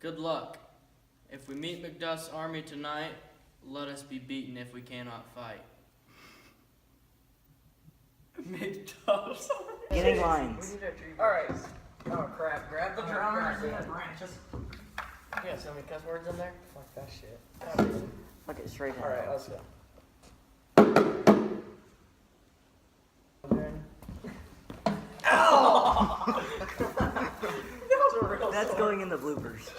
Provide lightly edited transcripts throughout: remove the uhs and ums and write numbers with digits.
Good luck. If we meet Macduff's army tonight, let us be beaten if we cannot fight. Macduff's army? Beginning lines. Alright. Oh crap, grab the drummers and the branches. You got so many cuss words in there? Fuck that shit. Fuck it straight in. Alright, let's go. Ow! That's going in the bloopers.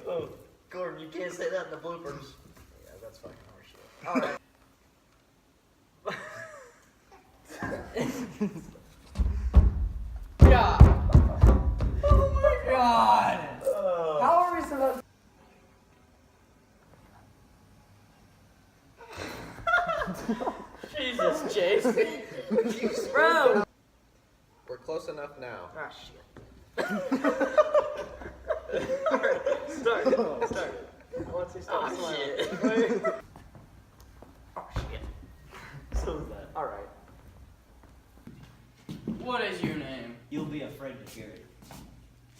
Oh, Gordon, you can't say that in the bloopers. Yeah, that's fucking horseshit. Alright. God! Oh my god! How are we supposed to... Jesus, Chase. Bro! We're close enough now. Ah, shit. Alright, start. Once he starts smiling. Oh, shit. So is that. Alright. What is your name? You'll be afraid to hear it.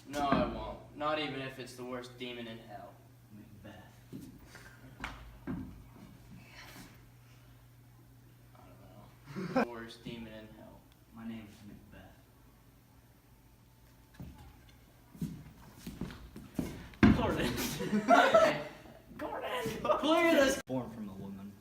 No, I won't. Not even if it's the worst demon in hell. Macbeth. I don't know. The worst demon in hell. My name's Macbeth. Gordon. Gordon! Clear this! Born from a woman.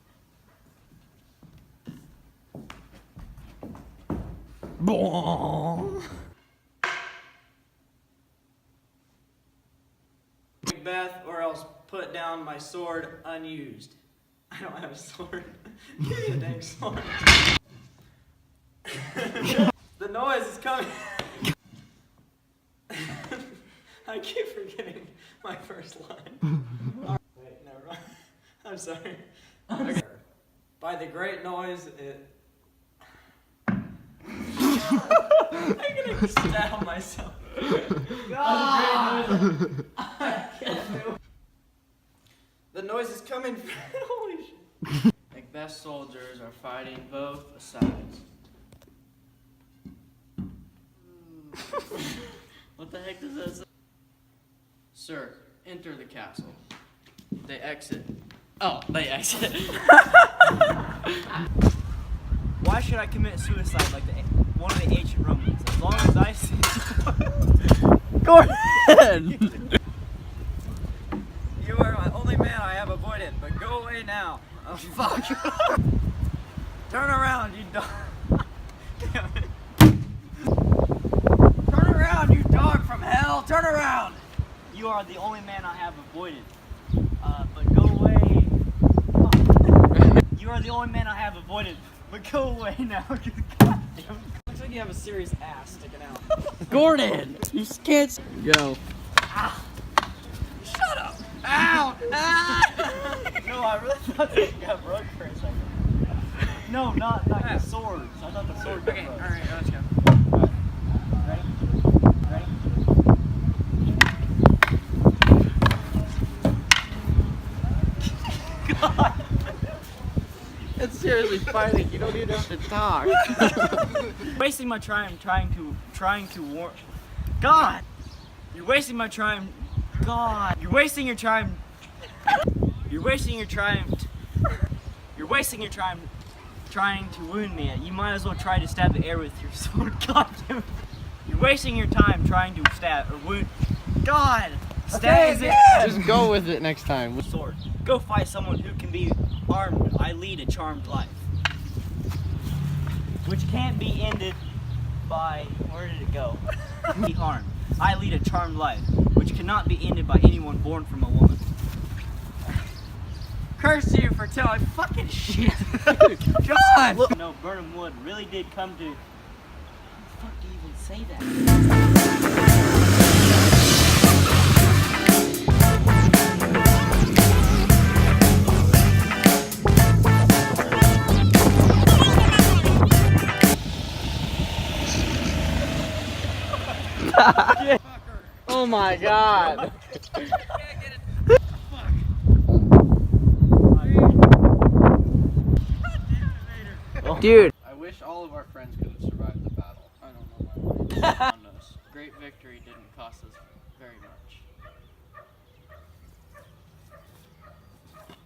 Macbeth, or else put down my sword unused. I don't have a sword. Give me a dang sword. The noise is coming. I keep forgetting my first line. Wait, never mind. I'm sorry. Okay. By the great noise, it... I'm gonna stab myself. God! I can't do it. The noise is coming from... Holy shit. Macbeth's soldiers are fighting both sides. What the heck does that say? Sir, enter the castle. They exit. Oh, they exit. Why should I commit suicide like one of the ancient Romans? As long as I see... Gordon! You are my only man I have avoided, but go away now. Oh, fuck. Turn around, you dog. Damn it. Turn around, you dog from hell. Turn around. You are the only man I have avoided. But go away. You are the only man I have avoided. But go away now. God damn it. Looks like you have a serious ass sticking out. Gordon! You can't... Go. Ah. Shut up. Ow. Ah. No, I really thought that you got broke for a second. No, not the swords. I thought the sword got Okay, broke. alright, let's go. Ready? Ready? God. It's seriously fighting. You don't even have to talk. Wasting my time trying to warn. God! You're wasting my time. God! You're wasting your time. You're wasting your time. You're wasting your time trying to wound me. You might as well try to stab the air with your sword. God damn it. You're wasting your time trying to stab or wound. God! Stab it. Just go with it next time. Sword. Go fight someone who can be armed. I lead a charmed life, which can't be ended by, where did it go? Be harmed. I lead a charmed life, which cannot be ended by anyone born from a woman. Curse you for telling fucking shit. God! Look, no, Burnham Wood really did come to... How the fuck do you even say that? Oh my god. Dude. I wish all of our friends could have survived the battle. I don't know my way. Great victory didn't cost us very much.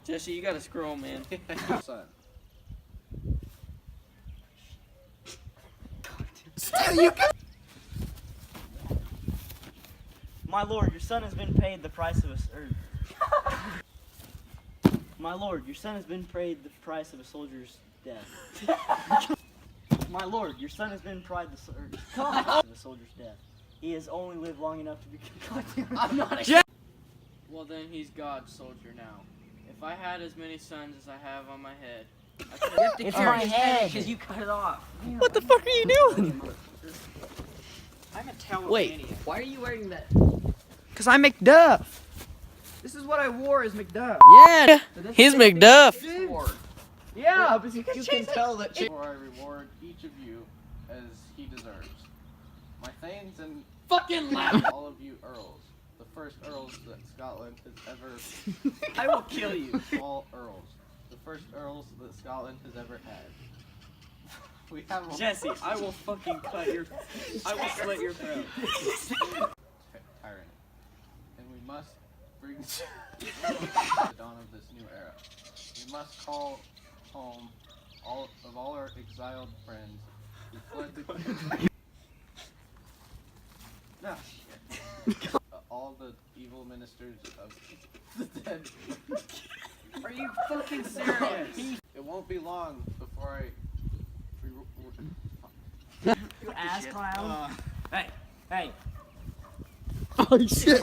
Jesse, you gotta scroll, man. Son. My lord, your son has been paid the price of a My lord, your son has been paid the price of a soldier's death. My lord, your son has been paid of a soldier's death. He has only lived long enough to be. I'm not. Well then, he's God's soldier now. If I had as many sons as I have on my head, I could. It's my head because you cut it off. What the fuck are you doing? I'm a talent. Wait, why are you wearing that? Cause I'm Macduff. This is what I wore as Macduff. Yeah, he's Macduff. Yeah, but You can tell that. Before I reward each of you as he deserves. My thanes and Fucking laugh. all of you earls. The first earls that Scotland has ever. I will kill you. All earls. The first earls that Scotland has ever had. We have a Jesse, I will fucking cut your. I will slit your throat. tyrant, and we must bring the dawn of this new era. We must call home all our exiled friends who fled the no, shit. All the evil ministers of the dead. Are you fucking serious? It won't be long before I. You ass clown. Hey, hey. Oh shit!